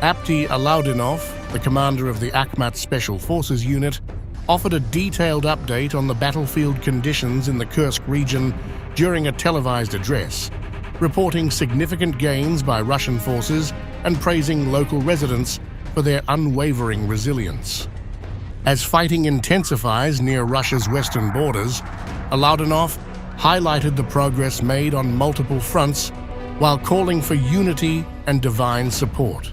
Apti Alaudinov, the commander of the Akhmat Special Forces Unit, offered a detailed update on the battlefield conditions in the Kursk region during a televised address, reporting significant gains by Russian forces and praising local residents for their unwavering resilience. As fighting intensifies near Russia's western borders, Alaudinov highlighted the progress made on multiple fronts while calling for unity and divine support.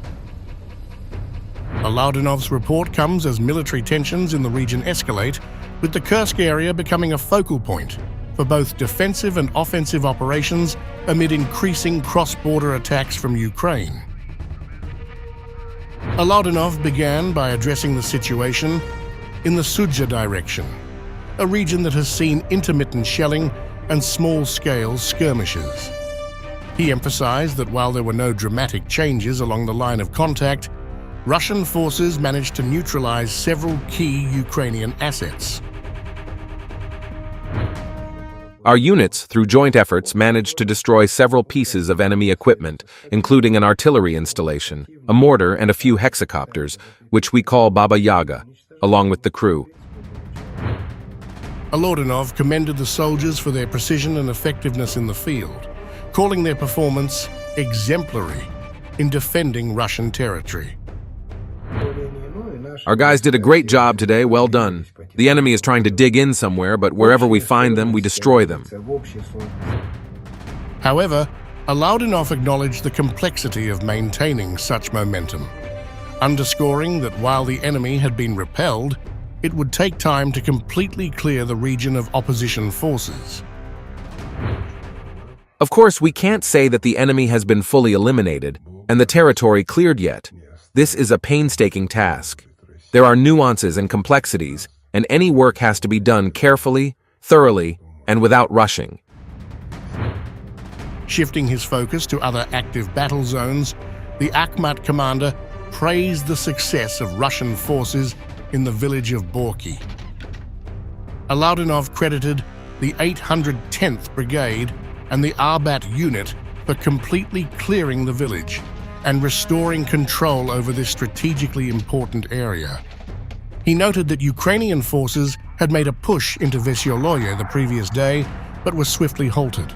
Alaudinov's report comes as military tensions in the region escalate, with the Kursk area becoming a focal point for both defensive and offensive operations amid increasing cross-border attacks from Ukraine. Alaudinov began by addressing the situation in the Chechnya direction, a region that has seen intermittent shelling and small-scale skirmishes. He emphasized that while there were no dramatic changes along the line of contact, Russian forces managed to neutralize several key Ukrainian assets. Our units, through joint efforts, managed to destroy several pieces of enemy equipment, including an artillery installation, a mortar, and a few hexacopters, which we call Baba Yaga, along with the crew. Alaudinov commended the soldiers for their precision and effectiveness in the field, calling their performance exemplary in defending Russian territory. Our guys did a great job today, well done. The enemy is trying to dig in somewhere, but wherever we find them, we destroy them. However, Alaudinov acknowledged the complexity of maintaining such momentum, underscoring that while the enemy had been repelled, it would take time to completely clear the region of opposition forces. Of course, we can't say that the enemy has been fully eliminated and the territory cleared yet. This is a painstaking task. There are nuances and complexities, and any work has to be done carefully, thoroughly, and without rushing. Shifting his focus to other active battle zones, the Akhmat commander praised the success of Russian forces in the village of Borki. Alaudinov credited the 810th Brigade and the Arbat unit for completely clearing the village and restoring control over this strategically important area. He noted that Ukrainian forces had made a push into Vesyoloye the previous day, but were swiftly halted.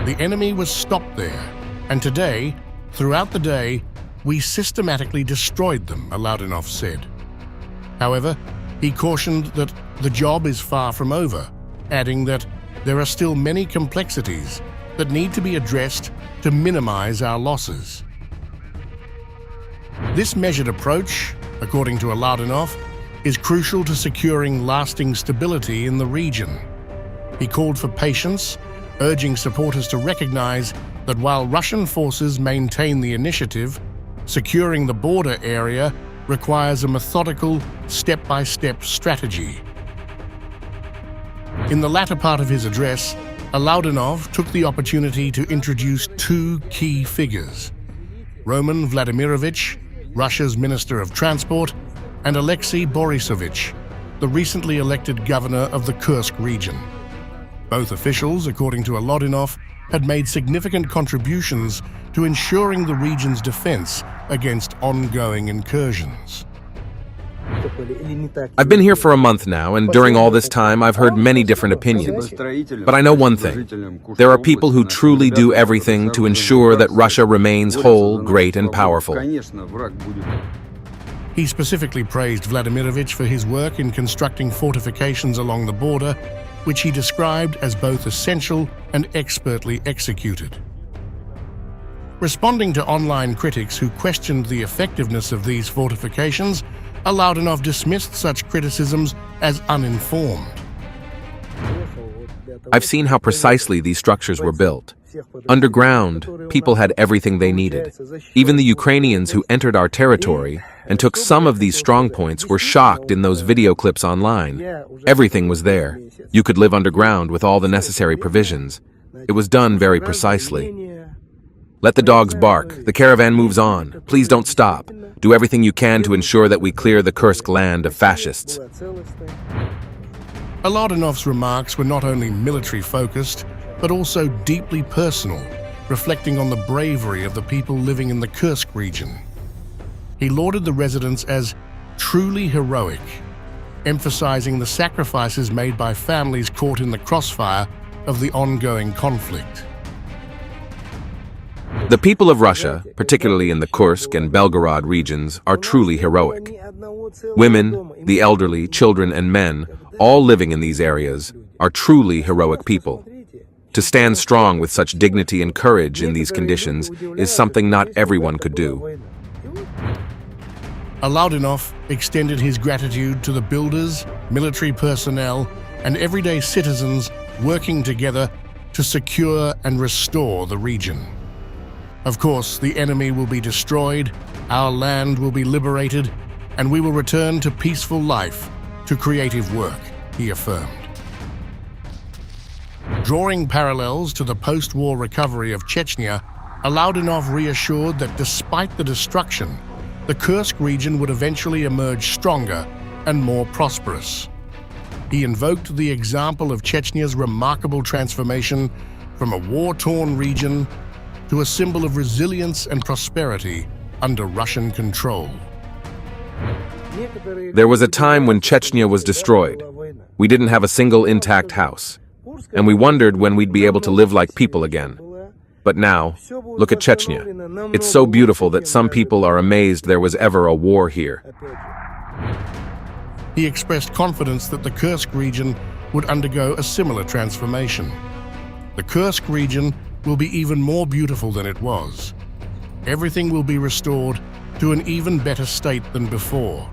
The enemy was stopped there, and today, throughout the day, we systematically destroyed them, Alaudinov said. However, he cautioned that the job is far from over, adding that there are still many complexities that need to be addressed to minimize our losses. This measured approach, according to Alaudinov, is crucial to securing lasting stability in the region. He called for patience, urging supporters to recognize that while Russian forces maintain the initiative, securing the border area requires a methodical, step-by-step strategy. In the latter part of his address, Alaudinov took the opportunity to introduce two key figures: Roman Vladimirovich, Russia's Minister of Transport, and Alexei Borisovich, the recently elected governor of the Kursk region. Both officials, according to Alaudinov, had made significant contributions to ensuring the region's defense against ongoing incursions. I've been here for a month now, and during all this time I've heard many different opinions. But I know one thing. There are people who truly do everything to ensure that Russia remains whole, great, and powerful. He specifically praised Vladimirovich for his work in constructing fortifications along the border, which he described as both essential and expertly executed. Responding to online critics who questioned the effectiveness of these fortifications, Alaudinov dismissed such criticisms as uninformed. I've seen how precisely these structures were built. Underground, people had everything they needed. Even the Ukrainians who entered our territory and took some of these strongpoints were shocked in those video clips online. Everything was there. You could live underground with all the necessary provisions. It was done very precisely. Let the dogs bark. The caravan moves on. Please don't stop. Do everything you can to ensure that we clear the Kursk land of fascists. Alaudinov's remarks were not only military-focused, but also deeply personal, reflecting on the bravery of the people living in the Kursk region. He lauded the residents as truly heroic, emphasizing the sacrifices made by families caught in the crossfire of the ongoing conflict. The people of Russia, particularly in the Kursk and Belgorod regions, are truly heroic. Women, the elderly, children, and men, all living in these areas, are truly heroic people. To stand strong with such dignity and courage in these conditions is something not everyone could do. Alaudinov extended his gratitude to the builders, military personnel, and everyday citizens working together to secure and restore the region. Of course, the enemy will be destroyed, our land will be liberated, and we will return to peaceful life, to creative work, he affirmed. Drawing parallels to the post-war recovery of Chechnya, Alaudinov reassured that despite the destruction, the Kursk region would eventually emerge stronger and more prosperous. He invoked the example of Chechnya's remarkable transformation from a war-torn region to a symbol of resilience and prosperity under Russian control. There was a time when Chechnya was destroyed. We didn't have a single intact house, and we wondered when we'd be able to live like people again. But now, look at Chechnya. It's so beautiful that some people are amazed there was ever a war here. He expressed confidence that the Kursk region would undergo a similar transformation. The Kursk region will be even more beautiful than it was. Everything will be restored to an even better state than before.